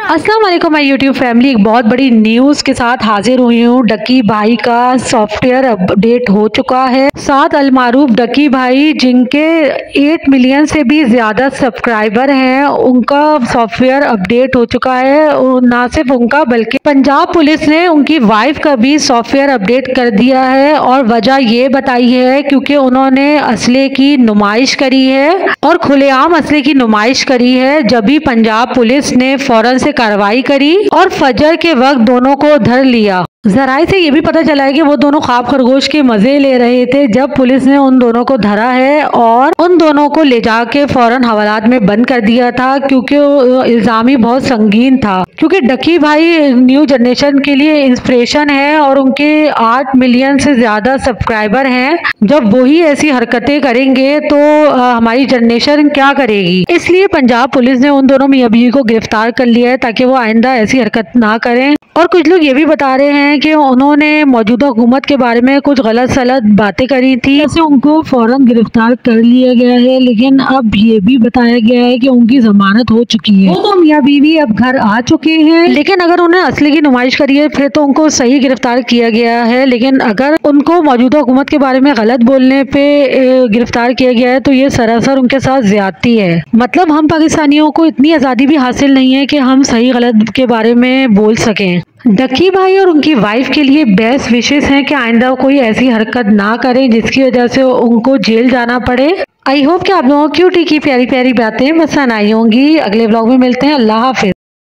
अस्सलाम वालेकुम my YouTube family. एक बहुत बड़ी न्यूज़ के साथ हाजिर हुई हूँ। डक्की भाई का सॉफ्टवेयर अपडेट हो चुका है। 7 अलमारूफ डक्की भाई जिनके 8 मिलियन से भी ज़्यादा सब्सक्राइबर हैं, उनका सॉफ्टवेयर अपडेट हो चुका है। ना सिर्फ उनका बल्कि पंजाब पुलिस ने उनकी वाइफ का भी सॉफ्टवेयर अपडेट कर दिया है। और वजह ये बताई है क्योंकि उन्होंने असले की नुमाइश करी है और खुलेआम असले की नुमाइश करी है। जब भी पंजाब पुलिस ने फौरन से कार्रवाई करी और फजर के वक्त दोनों को धर लिया। जराये से ये भी पता चला है कि वो दोनों ख्वाब खरगोश के मजे ले रहे थे जब पुलिस ने उन दोनों को धरा है और उन दोनों को ले जाके फौरन हवालात में बंद कर दिया था क्योंकि इल्जाम ही बहुत संगीन था। क्योंकि डक्की भाई न्यू जनरेशन के लिए इंस्पिरेशन है और उनके 8 मिलियन से ज्यादा सब्सक्राइबर हैं। जब वही ऐसी हरकतें करेंगे तो हमारी जनरेशन क्या करेगी। इसलिए पंजाब पुलिस ने उन दोनों मियां बीवी को गिरफ्तार कर लिया है ताकि वो आइंदा ऐसी हरकत ना करें। और कुछ लोग ये भी बता रहे हैं कि उन्होंने मौजूदा हुकूमत के बारे में कुछ गलत सलत बातें करी थी, ऐसे उनको फौरन गिरफ्तार कर लिया गया है। लेकिन अब ये भी बताया गया है कि उनकी जमानत हो चुकी है। वो तो मियां बीवी अब घर आ चुके हैं। लेकिन अगर उन्हें असली की नुमाइश करी है फिर तो उनको सही गिरफ्तार किया गया है। लेकिन अगर उनको मौजूदा हुकूमत के बारे में गलत बोलने पे गिरफ्तार किया गया है तो ये सरासर उनके साथ ज्यादती है। मतलब हम पाकिस्तानियों को इतनी आज़ादी भी हासिल नहीं है कि हम सही गलत के बारे में बोल सकें। डक्की भाई और उनकी वाइफ के लिए बेस्ट विशेस हैं कि आइंदा कोई ऐसी हरकत ना करें जिसकी वजह से उनको जेल जाना पड़े। आई होप कि आप लोगों को क्यूटी की प्यारी प्यारी बातें पसंद आई होंगी। अगले व्लॉग में मिलते हैं। अल्लाह हाफिज।